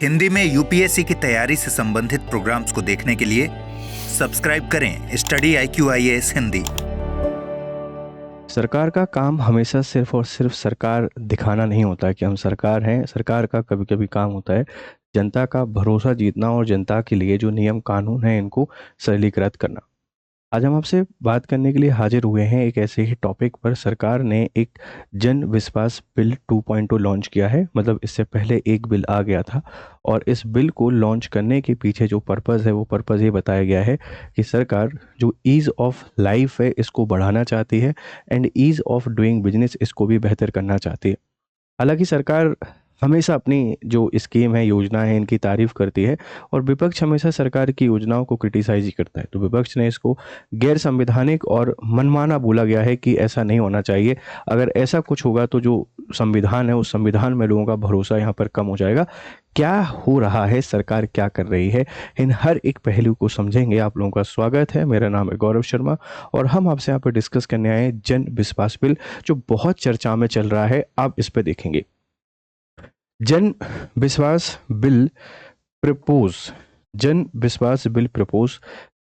हिंदी में यूपीएससी की तैयारी से संबंधित प्रोग्राम्स को देखने के लिए सब्सक्राइब करें स्टडी IQIAS हिंदी। सरकार का काम हमेशा सिर्फ और सिर्फ सरकार दिखाना नहीं होता है कि हम सरकार हैं। सरकार का कभी कभी काम होता है जनता का भरोसा जीतना और जनता के लिए जो नियम कानून हैं इनको सरलीकृत करना। आज हम आपसे बात करने के लिए हाजिर हुए हैं एक ऐसे ही टॉपिक पर। सरकार ने एक जन विश्वास बिल 2.0 लॉन्च किया है। मतलब इससे पहले एक बिल आ गया था और इस बिल को लॉन्च करने के पीछे जो पर्पज़ है वो पर्पज़ ये बताया गया है कि सरकार जो ईज़ ऑफ लाइफ है इसको बढ़ाना चाहती है and ease of doing business इसको भी बेहतर करना चाहती है। हालांकि सरकार हमेशा अपनी जो स्कीम है योजना है इनकी तारीफ करती है और विपक्ष हमेशा सरकार की योजनाओं को क्रिटिसाइज ही करता है। तो विपक्ष ने इसको गैर संवैधानिक और मनमाना बोला गया है कि ऐसा नहीं होना चाहिए। अगर ऐसा कुछ होगा तो जो संविधान है उस संविधान में लोगों का भरोसा यहाँ पर कम हो जाएगा। क्या हो रहा है, सरकार क्या कर रही है, इन हर एक पहलू को समझेंगे। आप लोगों का स्वागत है। मेरा नाम है गौरव शर्मा और हम आपसे यहाँ पर डिस्कस करने आए हैं जन विश्वास बिल जो बहुत चर्चा में चल रहा है। आप इस पर देखेंगे Jan Vishwas bill propose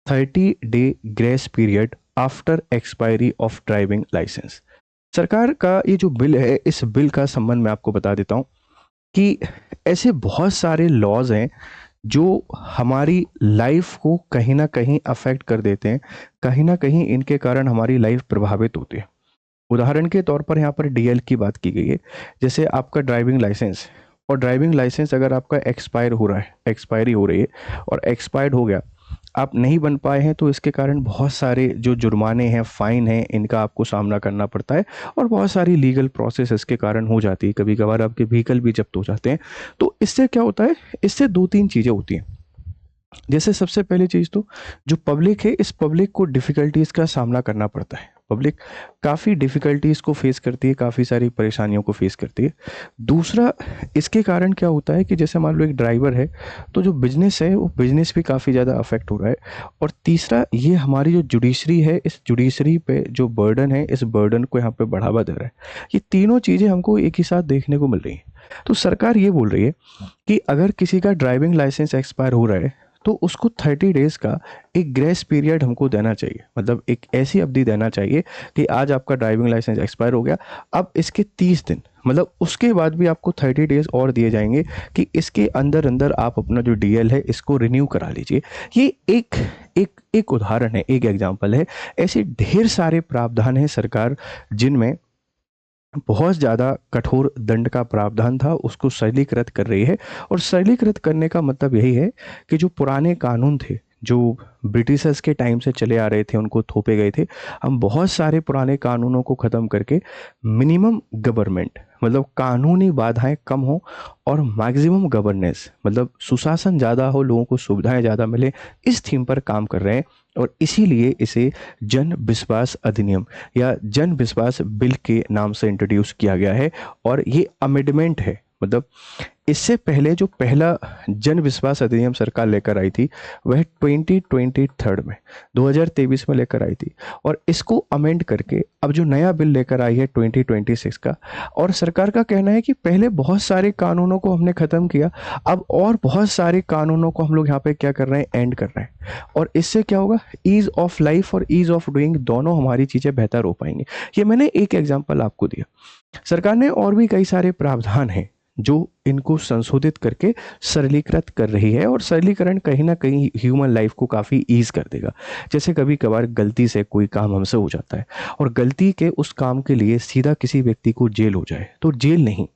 30-day grace period after expiry of driving licence. सरकार का ये जो बिल है इस बिल का संबंध मैं आपको बता देता हूँ कि ऐसे बहुत सारे लॉज हैं जो हमारी लाइफ को कहीं ना कहीं अफेक्ट कर देते हैं, कहीं ना कहीं इनके कारण हमारी लाइफ प्रभावित होती है। उदाहरण के तौर पर यहाँ पर DL की बात की गई है। जैसे आपका ड्राइविंग लाइसेंस और ड्राइविंग लाइसेंस अगर आपका एक्सपायर हो रहा है, एक्सपायरी हो रही है और एक्सपायर्ड हो गया, आप नहीं बन पाए हैं तो इसके कारण बहुत सारे जो जुर्माने हैं, फाइन हैं, इनका आपको सामना करना पड़ता है और बहुत सारी लीगल प्रोसेस इसके कारण हो जाती है। कभी कभार आपके व्हीकल भी जब्त हो जाते हैं। तो इससे क्या होता है, इससे 2-3 चीज़ें होती हैं। जैसे सबसे पहली चीज़ तो जो पब्लिक है इस पब्लिक को डिफ़िकल्टीज़ का सामना करना पड़ता है। पब्लिक काफ़ी डिफ़िकल्टीज़ को फेस करती है, काफ़ी सारी परेशानियों को फेस करती है। दूसरा इसके कारण क्या होता है कि जैसे मान लो एक ड्राइवर है तो जो बिजनेस है वो बिजनेस भी काफ़ी ज़्यादा अफेक्ट हो रहा है। और तीसरा ये हमारी जो जुडिशरी है इस जुडिशरी पे जो बर्डन है इस बर्डन को यहाँ पे बढ़ावा दे रहा है। ये तीनों चीज़ें हमको एक ही साथ देखने को मिल रही हैं। तो सरकार ये बोल रही है कि अगर किसी का ड्राइविंग लाइसेंस एक्सपायर हो रहा है तो उसको 30 डेज़ का एक ग्रेस पीरियड हमको देना चाहिए। मतलब एक ऐसी अवधि देना चाहिए कि आज आपका ड्राइविंग लाइसेंस एक्सपायर हो गया, अब इसके 30 दिन मतलब उसके बाद भी आपको 30 डेज़ और दिए जाएंगे कि इसके अंदर अंदर आप अपना जो DL है इसको रिन्यू करा लीजिए। ये एक उदाहरण है, एक एग्जाम्पल है। ऐसे ढेर सारे प्रावधान हैं सरकार जिनमें बहुत ज़्यादा कठोर दंड का प्रावधान था उसको सरलीकृत कर रही है। और सरलीकृत करने का मतलब यही है कि जो पुराने कानून थे जो ब्रिटिशर्स के टाइम से चले आ रहे थे उनको थोपे गए थे, हम बहुत सारे पुराने कानूनों को ख़त्म करके मिनिमम गवर्नमेंट मतलब कानूनी बाधाएं कम हो और मैक्सिमम गवर्नेंस मतलब सुशासन ज़्यादा हो, लोगों को सुविधाएं ज़्यादा मिले, इस थीम पर काम कर रहे हैं। और इसीलिए इसे जन विश्वास अधिनियम या जन विश्वास बिल के नाम से इंट्रोड्यूस किया गया है। और ये अमेंडमेंट है। मतलब इससे पहले जो पहला जन विश्वास अधिनियम सरकार लेकर आई थी वह 2023 में लेकर आई थी और इसको अमेंड करके अब जो नया बिल लेकर आई है 2026 का। और सरकार का कहना है कि पहले बहुत सारे कानूनों को हमने ख़त्म किया, अब और बहुत सारे कानूनों को हम लोग यहाँ पे क्या कर रहे हैं, एंड कर रहे हैं। और इससे क्या होगा, ईज़ ऑफ लाइफ और ईज़ ऑफ डूइंग दोनों हमारी चीज़ें बेहतर हो पाएंगी। ये मैंने एक एग्जाम्पल आपको दिया। सरकार ने और भी कई सारे प्रावधान हैं जो इनको संशोधित करके सरलीकृत कर रही है और सरलीकरण कहीं ना कहीं ह्यूमन लाइफ को काफ़ी ईज कर देगा। जैसे कभी कभार गलती से कोई काम हमसे हो जाता है और गलती के उस काम के लिए सीधा किसी व्यक्ति को जेल हो जाए तो जेल नहीं,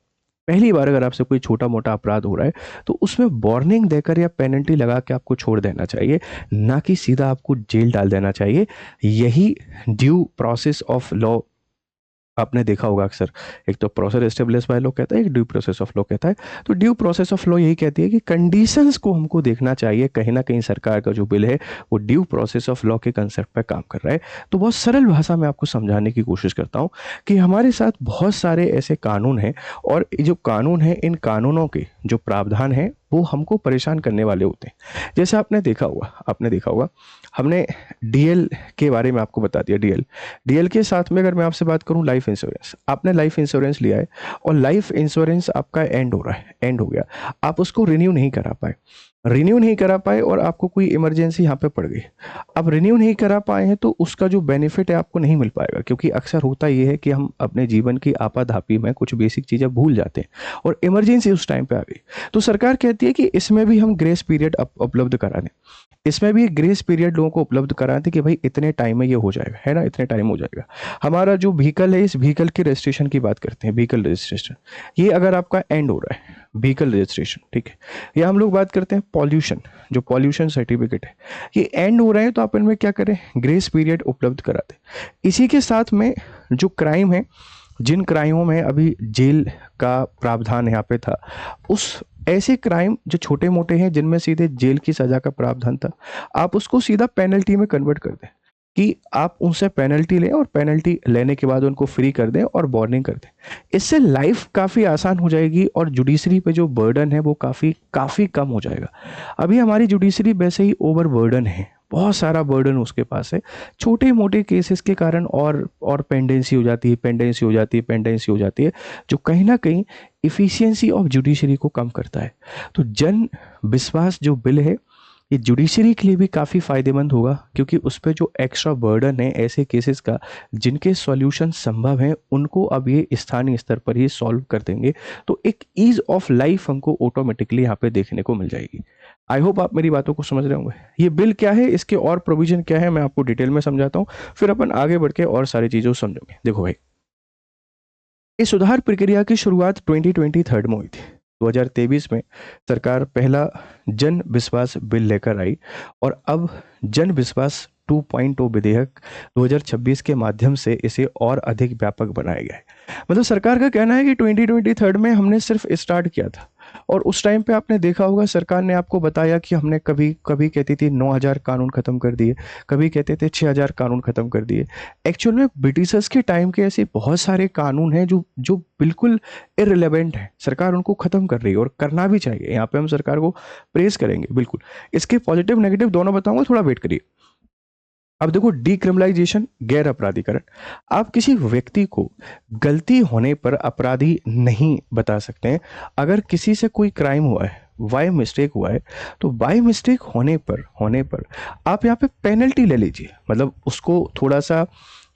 पहली बार अगर आपसे कोई छोटा मोटा अपराध हो रहा है तो उसमें वार्निंग देकर या पेनल्टी लगा के आपको छोड़ देना चाहिए, ना कि सीधा आपको जेल डाल देना चाहिए। यही ड्यू प्रोसेस ऑफ लॉ आपने देखा होगा अक्सर। एक तो प्रोसेस एस्टेब्लिश बाय लॉ कहता है, एक ड्यू प्रोसेस ऑफ लॉ कहता है। तो ड्यू प्रोसेस ऑफ लॉ यही कहती है कि कंडीशंस को हमको देखना चाहिए। कहीं ना कहीं सरकार का जो बिल है वो ड्यू प्रोसेस ऑफ लॉ के कंसेप्ट पर काम कर रहा है। तो बहुत सरल भाषा में आपको समझाने की कोशिश करता हूँ कि हमारे साथ बहुत सारे ऐसे कानून हैं और ये जो कानून है इन कानूनों के जो प्रावधान है वो हमको परेशान करने वाले होते हैं। जैसे आपने देखा होगा हमने डीएल के बारे में आपको बता दिया। डीएल के साथ में अगर मैं आपसे बात करूं लाइफ इंश्योरेंस, आपने लाइफ इंश्योरेंस लिया है और लाइफ इंश्योरेंस आपका एंड हो गया, आप उसको रिन्यू नहीं करा पाए और आपको कोई इमरजेंसी यहाँ पे पड़ गई। अब रिन्यू नहीं करा पाए हैं तो उसका जो बेनिफिट है आपको नहीं मिल पाएगा, क्योंकि अक्सर होता ये है कि हम अपने जीवन की आपाधापी में कुछ बेसिक चीज़ें भूल जाते हैं और इमरजेंसी उस टाइम पे आ गई। तो सरकार कहती है कि इसमें भी हम ग्रेस पीरियड उपलब्ध करा दें, इसमें भी ग्रेस पीरियड लोगों को उपलब्ध करा दें कि भाई इतने टाइम में ये हो जाएगा, है ना, इतने टाइम हो जाएगा। हमारा जो व्हीकल है, इस व्हीकल के रजिस्ट्रेशन की बात करते हैं, व्हीकल रजिस्ट्रेशन, ये अगर आपका एंड हो रहा है व्हीकल रजिस्ट्रेशन, ठीक है, या हम लोग बात करते हैं पॉल्यूशन, जो पॉल्यूशन सर्टिफिकेट है, ये एंड हो रहे हैं तो आप इनमें क्या करें, ग्रेस पीरियड उपलब्ध करा दें। इसी के साथ में जो क्राइम है, जिन क्राइमों में अभी जेल का प्रावधान यहाँ पे था, उस ऐसे क्राइम जो छोटे मोटे हैं जिनमें सीधे जेल की सजा का प्रावधान था, आप उसको सीधा पेनल्टी में कन्वर्ट कर दें कि आप उनसे पेनल्टी लें और पेनल्टी लेने के बाद उनको फ्री कर दें और वार्निंग कर दें। इससे लाइफ काफ़ी आसान हो जाएगी और जुडिशरी पे जो बर्डन है वो काफ़ी कम हो जाएगा। अभी हमारी जुडिशरी वैसे ही ओवर बर्डन है, बहुत सारा बर्डन उसके पास है, छोटे मोटे केसेस के कारण और पेंडेंसी हो जाती है, जो कहीं ना कहीं इफ़िशियंसी ऑफ जुडिशरी को कम करता है। तो जन विश्वास जो बिल है, ये जुडिशरी के लिए भी काफ़ी फ़ायदेमंद होगा, क्योंकि उस पर जो एक्स्ट्रा बर्डन है ऐसे केसेस का जिनके सॉल्यूशन संभव हैं, उनको अब ये स्थानीय स्तर पर ही सॉल्व कर देंगे। तो एक ईज ऑफ लाइफ हमको ऑटोमेटिकली यहाँ पे देखने को मिल जाएगी। आई होप आप मेरी बातों को समझ रहे होंगे। ये बिल क्या है, इसके और प्रोविजन क्या है, मैं आपको डिटेल में समझाता हूँ, फिर अपन आगे बढ़ के और सारी चीज़ों को समझेंगे। देखो भाई, इस सुधार प्रक्रिया की शुरुआत 2023 में हुई थी। 2023 में सरकार पहला जन विश्वास बिल लेकर आई और अब जन विश्वास 2.0 विधेयक 2026 के माध्यम से इसे और अधिक व्यापक बनाया गया है। मतलब सरकार का कहना है कि 2023 में हमने सिर्फ स्टार्ट किया था और उस टाइम पे आपने देखा होगा सरकार ने आपको बताया कि हमने कभी कभी कहती थी 9,000 कानून खत्म कर दिए, कभी कहते थे 6,000 कानून खत्म कर दिए। एक्चुअल में ब्रिटिशर्स के टाइम के ऐसे बहुत सारे कानून हैं जो बिल्कुल इररिलेवेंट है, सरकार उनको खत्म कर रही है और करना भी चाहिए। यहाँ पे हम सरकार को प्रेज करेंगे बिल्कुल। इसके पॉजिटिव नेगेटिव दोनों बताऊंगा, थोड़ा वेट करिए। अब देखो, डीक्रिमिनलाइजेशन, गैर अपराधीकरण। आप किसी व्यक्ति को गलती होने पर अपराधी नहीं बता सकते हैं। अगर किसी से कोई क्राइम हुआ है, बाय मिस्टेक हुआ है, तो बाय मिस्टेक होने पर आप यहाँ पे पेनल्टी ले लीजिए, मतलब उसको थोड़ा सा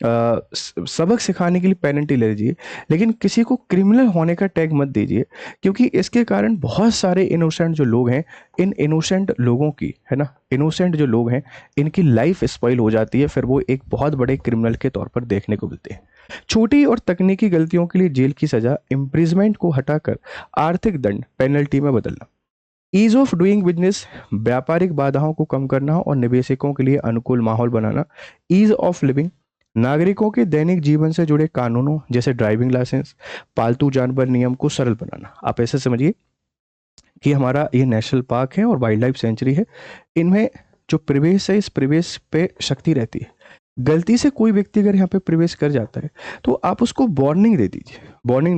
सबक सिखाने के लिए पेनल्टी ले लीजिए, लेकिन किसी को क्रिमिनल होने का टैग मत दीजिए, क्योंकि इसके कारण बहुत सारे इनोसेंट जो लोग हैं, इन इनोसेंट लोगों की, है ना, इनोसेंट जो लोग हैं इनकी लाइफ स्पॉइल हो जाती है, फिर वो एक बहुत बड़े क्रिमिनल के तौर पर देखने को मिलते हैं। छोटी और तकनीकी गलतियों के लिए जेल की सजा, इम्प्रिजमेंट को हटाकर आर्थिक दंड, पेनल्टी में बदलना। ईज ऑफ डूइंग बिजनेस, व्यापारिक बाधाओं को कम करना और निवेशकों के लिए अनुकूल माहौल बनाना। ईज ऑफ लिविंग, नागरिकों के दैनिक जीवन से जुड़े कानूनों जैसे ड्राइविंग लाइसेंस, पालतू जानवर नियम को सरल बनाना। आप ऐसे समझिए कि हमारा ये नेशनल पार्क है और वाइल्ड लाइफ सेंचुरी है, इनमें जो प्रवेश है, इस प्रवेश पे शक्ति रहती है। गलती से कोई व्यक्ति अगर यहाँ पे प्रवेश कर जाता है तो आप उसको वार्निंग दे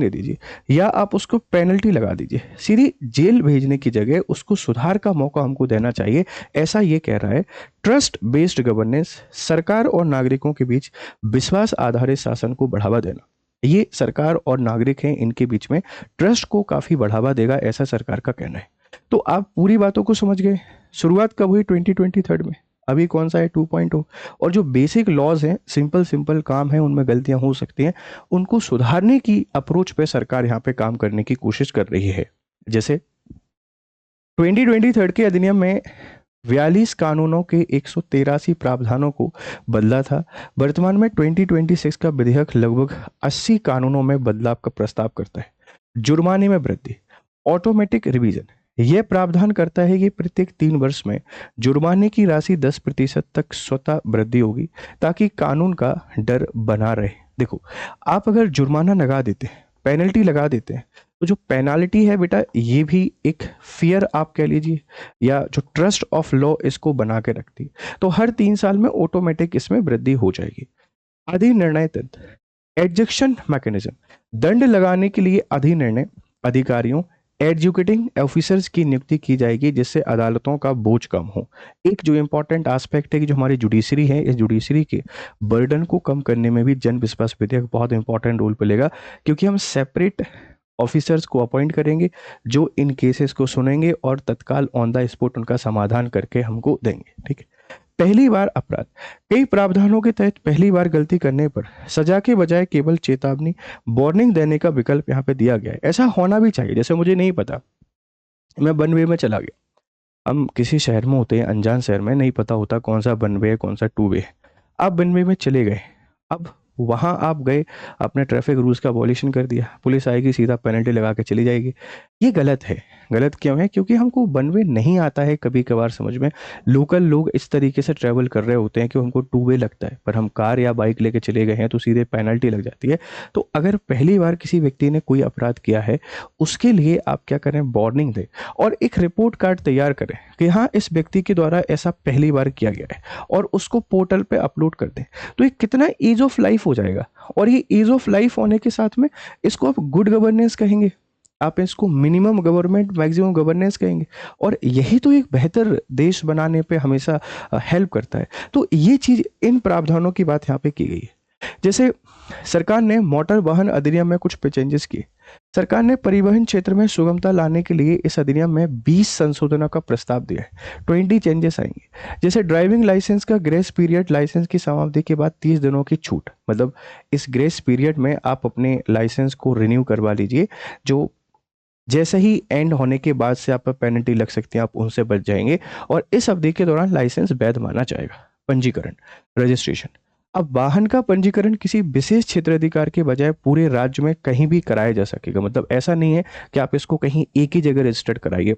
दीजिए या आप उसको पेनल्टी लगा दीजिए। सीधी जेल भेजने की जगह उसको सुधार का मौका हमको देना चाहिए, ऐसा ये कह रहा है। ट्रस्ट बेस्ड गवर्नेंस, सरकार और नागरिकों के बीच विश्वास आधारित शासन को बढ़ावा देना। ये सरकार और नागरिक हैं, इनके बीच में ट्रस्ट को काफी बढ़ावा देगा, ऐसा सरकार का कहना है। तो आप पूरी बातों को समझ गए। शुरुआत कब हुई? 2023 में। अभी कौन सा है? 2.0। और जो बेसिक लॉज हैं, सिंपल काम है, उनमें गलतियां हो सकती हैं, उनको सुधारने की अप्रोच पे सरकार यहाँ पे काम करने की कोशिश कर रही है। जैसे 2023 के अधिनियम में 42 कानूनों के 183 प्रावधानों को बदला था। वर्तमान में 2026 का विधेयक लगभग 80 कानूनों में बदलाव का प्रस्ताव करता है। जुर्माने में वृद्धि, ऑटोमेटिक रिवीजन, यह प्रावधान करता है कि प्रत्येक 3 वर्ष में जुर्माने की राशि 10% तक स्वतः वृद्धि होगी, ताकि कानून का डर बना रहे। देखो, आप अगर जुर्माना लगा देते हैं, पेनल्टी लगा देते हैं, तो जो पेनाल्टी है बेटा, ये भी एक फियर आप कह लीजिए, या जो ट्रस्ट ऑफ लॉ इसको बना के रखती है। तो हर 3 साल में ऑटोमेटिक इसमें वृद्धि हो जाएगी। अधिनिर्णय तंत्र, एडजेक्शन मैकेनिज्म, दंड लगाने के लिए अधिनिर्णय अधिकारियों एजुकेटिंग ऑफिसर्स की नियुक्ति की जाएगी जिससे अदालतों का बोझ कम हो। एक जो इम्पोर्टेंट एस्पेक्ट है कि जो हमारी जुडिशरी है, इस जुडिशरी के बर्डन को कम करने में भी जन विश्वास विधेयक बहुत इंपॉर्टेंट रोल प्लेगा, क्योंकि हम सेपरेट ऑफिसर्स को अपॉइंट करेंगे जो इन केसेस को सुनेंगे और तत्काल ऑन द स्पॉट उनका समाधान करके हमको देंगे। ठीक है। पहली बार अपराध, कई प्रावधानों के तहत पहली बार गलती करने पर सजा के बजाय केवल चेतावनी, वार्निंग देने का विकल्प यहाँ पे दिया गया है। ऐसा होना भी चाहिए। जैसे मुझे नहीं पता, मैं वन वे में चला गया, हम किसी शहर में होते हैं, अनजान शहर में, नहीं पता होता कौन सा वन वे है कौन सा टू वे है। आप वन वे में चले गए, अब वहां आप गए, आपने ट्रैफिक रूल्स का वॉयलेशन कर दिया, पुलिस आएगी सीधा पेनल्टी लगा के चली जाएगी। ये गलत है। गलत क्यों है? क्योंकि हमको वन वे नहीं आता है कभी कभार समझ में। लोकल लोग इस तरीके से ट्रैवल कर रहे होते हैं कि उनको टू वे लगता है, पर हम कार या बाइक लेके चले गए हैं तो सीधे पेनल्टी लग जाती है। तो अगर पहली बार किसी व्यक्ति ने कोई अपराध किया है, उसके लिए आप क्या करें, वार्निंग दें और एक रिपोर्ट कार्ड तैयार करें कि हाँ इस व्यक्ति के द्वारा ऐसा पहली बार किया गया है, और उसको पोर्टल पे अपलोड कर दें। तो ये कितना ईज ऑफ लाइफ हो जाएगा। और ये ईज ऑफ लाइफ होने के साथ में इसको आप गुड गवर्नेंस कहेंगे, आप इसको मिनिमम गवर्नमेंट मैक्सिमम गवर्नेंस कहेंगे, और यही तो एक बेहतर देश बनाने पे हमेशा हेल्प करता है। तो ये चीज़, इन प्रावधानों की बात यहाँ पे की गई है। जैसे सरकार ने मोटर वाहन अधिनियम में कुछ चेंजेस किए। सरकार ने परिवहन क्षेत्र में सुगमता लाने के लिए इस अधिनियम में 20 संशोधनों का प्रस्ताव दिया है। 20 चेंजेस आएंगे। जैसे ड्राइविंग लाइसेंस का ग्रेस पीरियड, लाइसेंस की समाप्ति के बाद 30 दिनों की छूट, मतलब इस ग्रेस पीरियड में आप अपने लाइसेंस को रिन्यू करवा लीजिए, जो जैसे ही एंड होने के बाद से आप पर पेनल्टी लग सकती है, आप उनसे बच जाएंगे, और इस अवधि के दौरान लाइसेंस वैध माना जाएगा। पंजीकरण, रजिस्ट्रेशन, अब वाहन का पंजीकरण किसी विशेष क्षेत्राधिकार के बजाय पूरे राज्य में कहीं भी कराया जा सकेगा। मतलब ऐसा नहीं है कि आप इसको कहीं एक ही जगह रजिस्टर्ड कराइए।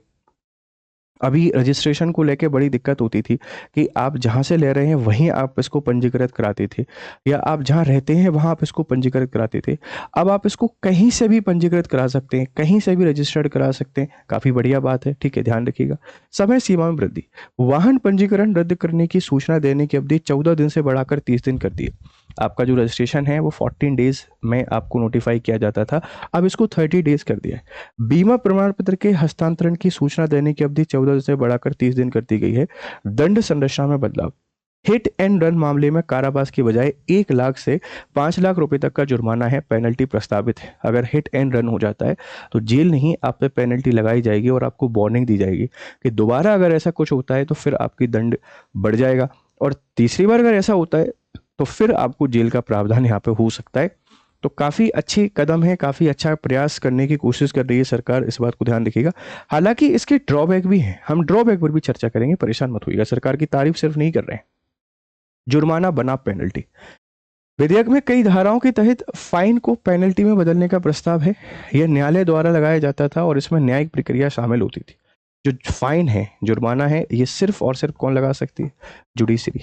अभी रजिस्ट्रेशन को लेके बड़ी दिक्कत होती थी कि आप जहाँ से ले रहे हैं वहीं आप इसको पंजीकृत कराते थे, या आप जहाँ रहते हैं वहाँ आप इसको पंजीकृत कराते थे। अब आप इसको कहीं से भी पंजीकृत करा सकते हैं, कहीं से भी रजिस्टर्ड करा सकते हैं। काफ़ी बढ़िया बात है। ठीक है, ध्यान रखिएगा। समय सीमा में वृद्धि, वाहन पंजीकरण रद्द करने की सूचना देने की अवधि 14 दिन से बढ़ाकर 30 दिन कर दी है। आपका जो रजिस्ट्रेशन है वो 14 डेज में आपको नोटिफाई किया जाता था, अब इसको 30 डेज कर दिया है। बीमा प्रमाण पत्र के हस्तांतरण की सूचना देने की अवधि 14 दिन से बढ़ाकर 30 दिन कर दी गई है। दंड संरचना में बदलाव, हिट एंड रन मामले में कारावास की बजाय 1 लाख से 5 लाख रुपए तक का जुर्माना है, पेनल्टी प्रस्तावित है। अगर हिट एंड रन हो जाता है तो जेल नहीं, आप पे पेनल्टी लगाई जाएगी और आपको वार्निंग दी जाएगी कि दोबारा अगर ऐसा कुछ होता है तो फिर आपकी दंड बढ़ जाएगा, और तीसरी बार अगर ऐसा होता है तो फिर आपको जेल का प्रावधान यहाँ पे हो सकता है। तो काफ़ी अच्छी कदम है, काफ़ी अच्छा प्रयास करने की कोशिश कर रही है सरकार, इस बात को ध्यान रखिएगा। हालांकि इसके ड्रॉबैक भी हैं, हम ड्रॉबैक पर भी चर्चा करेंगे, परेशान मत होइएगा। सरकार की तारीफ सिर्फ नहीं कर रहे हैं। जुर्माना बना पेनल्टी, विधेयक में कई धाराओं के तहत फाइन को पेनल्टी में बदलने का प्रस्ताव है। यह न्यायालय द्वारा लगाया जाता था और इसमें न्यायिक प्रक्रिया शामिल होती थी। जो फाइन है, जुर्माना है, ये सिर्फ और सिर्फ कौन लगा सकती है? जुडिशरी।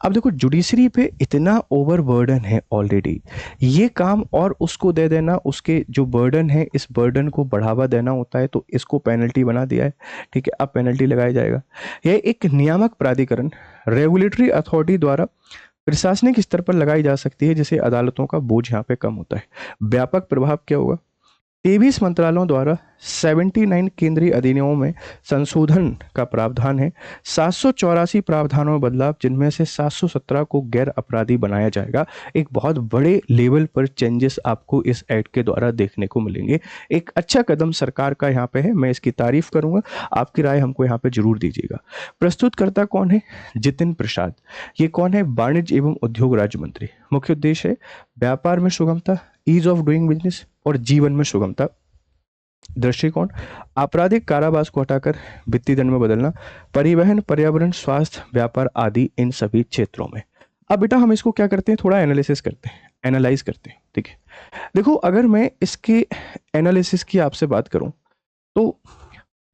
अब देखो, जुडिशरी पे इतना ओवर बर्डन है ऑलरेडी, ये काम और उसको दे देना, उसके जो बर्डन है इस बर्डन को बढ़ावा देना होता है, तो इसको पेनल्टी बना दिया है। ठीक है, अब पेनल्टी लगाया जाएगा। यह एक नियामक प्राधिकरण, रेगुलेटरी अथॉरिटी द्वारा प्रशासनिक स्तर पर लगाई जा सकती है, जिससे अदालतों का बोझ यहाँ पे कम होता है। व्यापक प्रभाव क्या होगा? 23 मंत्रालयों द्वारा 79 केंद्रीय अधिनियमों में संशोधन का प्रावधान है। 784 प्रावधानों में बदलाव, जिनमें से 717 को गैर अपराधी बनाया जाएगा। एक बहुत बड़े लेवल पर चेंजेस आपको इस एक्ट के द्वारा देखने को मिलेंगे। एक अच्छा कदम सरकार का यहाँ पे है, मैं इसकी तारीफ करूंगा। आपकी राय हमको यहाँ पे जरूर दीजिएगा। प्रस्तुतकर्ता कौन है? जितिन प्रसाद। ये कौन है? वाणिज्य एवं उद्योग राज्य मंत्री। मुख्य उद्देश्य है व्यापार में सुगमता, ईज ऑफ डूइंग बिजनेस और जीवन में सुगमता। दृष्टिकोण, आपराधिक कारावास को हटाकर वित्तीय दंड में बदलना, परिवहन, पर्यावरण, स्वास्थ्य, व्यापार आदि इन सभी क्षेत्रों में। अब बेटा हम इसको क्या करते हैं, थोड़ा एनालिसिस करते हैं, एनालाइज करते हैं। ठीक है, देखो अगर मैं इसके एनालिसिस की आपसे बात करूं तो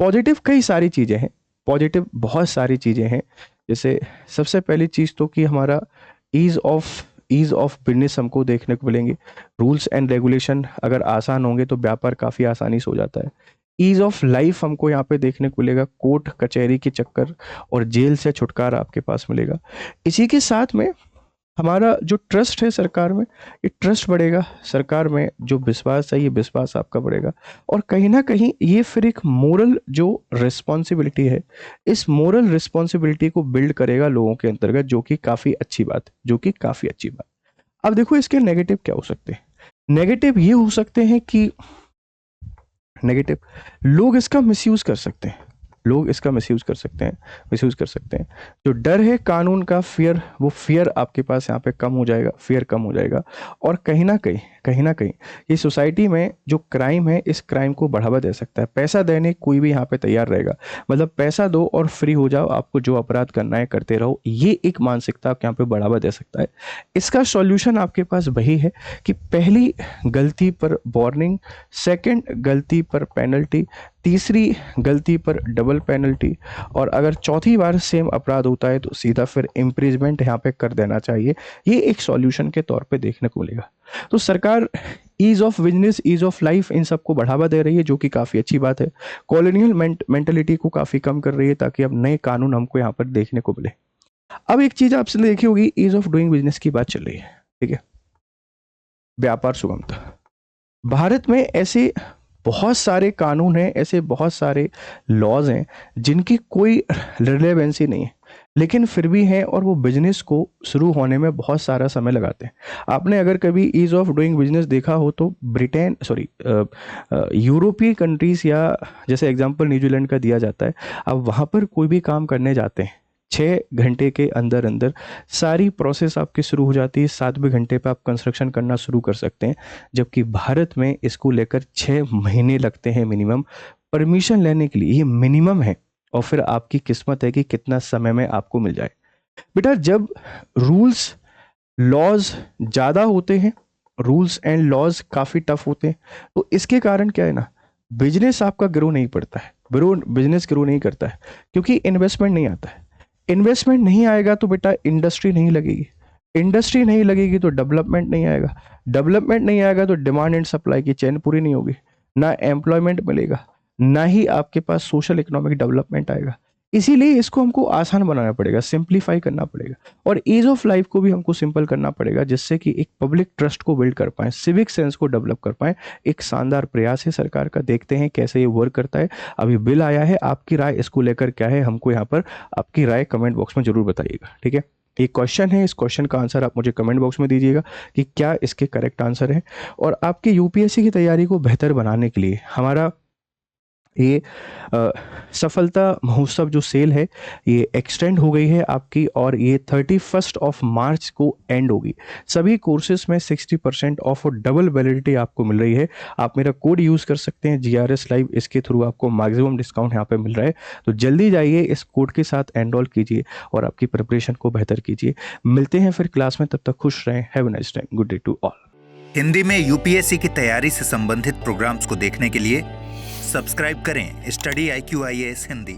पॉजिटिव कई सारी चीजें हैं, पॉजिटिव बहुत सारी चीजें हैं। जैसे सबसे पहली चीज तो कि हमारा ईज ऑफ बिजनेस हमको देखने को मिलेंगे। रूल्स एंड रेगुलेशन अगर आसान होंगे तो व्यापार काफ़ी आसानी से हो जाता है। ईज ऑफ लाइफ हमको यहाँ पे देखने को मिलेगा, कोर्ट कचहरी के चक्कर और जेल से छुटकारा आपके पास मिलेगा। इसी के साथ में हमारा जो ट्रस्ट है सरकार में, ये ट्रस्ट बढ़ेगा, सरकार में जो विश्वास है ये विश्वास आपका बढ़ेगा, और कहीं ना कहीं ये फिर एक मोरल जो रिस्पॉन्सिबिलिटी है, इस मोरल रिस्पॉन्सिबिलिटी को बिल्ड करेगा लोगों के अंतर्गत, जो कि काफ़ी अच्छी बात, जो कि काफ़ी अच्छी बात। अब देखो इसके नेगेटिव क्या हो सकते हैं। नेगेटिव ये हो सकते हैं कि नेगेटिव लोग इसका मिसयूज कर सकते हैं, लोग इसका मिसयूज कर सकते हैं, मिसयूज कर सकते हैं। जो डर है कानून का, फियर, वो फियर आपके पास यहाँ पे कम हो जाएगा, फियर कम हो जाएगा, और कहीं ना कहीं ये सोसाइटी में जो क्राइम है, इस क्राइम को बढ़ावा दे सकता है। पैसा देने कोई भी यहाँ पे तैयार रहेगा, मतलब पैसा दो और फ्री हो जाओ, आपको जो अपराध करना है करते रहो, ये एक मानसिकता आपको यहाँ पे बढ़ावा दे सकता है। इसका सॉल्यूशन आपके पास वही है कि पहली गलती पर वार्निंग, सेकंड गलती पर पेनल्टी, तीसरी गलती पर डबल पेनल्टी, और अगर चौथी बार सेम अपराध होता है तो सीधा फिर इम्प्रिजमेंट यहाँ पे कर देना चाहिए। ये एक सॉल्यूशन के तौर पे देखने को मिलेगा। तो सरकार ease of business, ease of life, इन सबको बढ़ावा दे रही है, जो कि काफ़ी अच्छी बात है। कॉलोनियल मेंटेलिटी को काफ़ी कम कर रही है, ताकि अब नए कानून हमको यहाँ पर देखने को मिले। अब एक चीज़ आपसे देखी होगी, ईज ऑफ डूइंग बिजनेस की बात चल रही है, ठीक है, व्यापार सुगमता। भारत में ऐसे बहुत सारे कानून हैं, ऐसे बहुत सारे लॉज हैं जिनकी कोई रिलेवेंसी नहीं है, लेकिन फिर भी हैं, और वो बिजनेस को शुरू होने में बहुत सारा समय लगाते हैं। आपने अगर कभी ईज ऑफ डूइंग बिजनेस देखा हो तो ब्रिटेन, सॉरी, यूरोपीय कंट्रीज़, या जैसे एग्जांपल न्यूजीलैंड का दिया जाता है, अब वहाँ पर कोई भी काम करने जाते हैं 6 घंटे के अंदर अंदर सारी प्रोसेस आपकी शुरू हो जाती है, 7वें घंटे पे आप कंस्ट्रक्शन करना शुरू कर सकते हैं। जबकि भारत में इसको लेकर 6 महीने लगते हैं मिनिमम परमिशन लेने के लिए, ये मिनिमम है, और फिर आपकी किस्मत है कि कितना समय में आपको मिल जाए। बेटा, जब रूल्स लॉज ज़्यादा होते हैं, रूल्स एंड लॉज काफ़ी टफ होते हैं, तो इसके कारण क्या है ना, बिजनेस आपका ग्रो नहीं पड़ता है, बिजनेस ग्रो नहीं करता है, क्योंकि इन्वेस्टमेंट नहीं आता है। इन्वेस्टमेंट नहीं आएगा तो बेटा इंडस्ट्री नहीं लगेगी, इंडस्ट्री नहीं लगेगी तो डेवलपमेंट नहीं आएगा, डेवलपमेंट नहीं आएगा तो डिमांड एंड सप्लाई की चेन पूरी नहीं होगी, ना एम्प्लॉयमेंट मिलेगा, ना ही आपके पास सोशल इकोनॉमिक डेवलपमेंट आएगा। इसीलिए इसको हमको आसान बनाना पड़ेगा, सिंप्लीफाई करना पड़ेगा, और ईज ऑफ लाइफ को भी हमको सिंपल करना पड़ेगा, जिससे कि एक पब्लिक ट्रस्ट को बिल्ड कर पाएँ, सिविक सेंस को डेवलप कर पाएँ। एक शानदार प्रयास है सरकार का, देखते हैं कैसे ये वर्क करता है। अभी बिल आया है, आपकी राय इसको लेकर क्या है, हमको यहाँ पर आपकी राय कमेंट बॉक्स में जरूर बताइएगा, ठीक है। एक क्वेश्चन है, इस क्वेश्चन का आंसर आप मुझे कमेंट बॉक्स में दीजिएगा कि क्या इसके करेक्ट आंसर है। और आपके यूपीएससी की तैयारी को बेहतर बनाने के लिए हमारा ये सफलता महोत्सव जो सेल है, ये एक्सटेंड हो गई है आपकी, और ये 31 मार्च को एंड होगी। सभी कोर्सेज में 60% ऑफ और डबल वैलिडिटी आपको मिल रही है। आप मेरा कोड यूज़ कर सकते हैं GRS लाइव, इसके थ्रू आपको मैक्सिमम डिस्काउंट यहाँ पे मिल रहा है। तो जल्दी जाइए, इस कोड के साथ एनरोल कीजिए और आपकी प्रिपरेशन को बेहतर कीजिए। मिलते हैं फिर क्लास में, तब तक खुश रहें। Have a nice time, good day to all. Hindi में यूपीएससी की तैयारी से संबंधित प्रोग्राम्स को देखने के लिए सब्सक्राइब करें स्टडी IQ IAS हिंदी।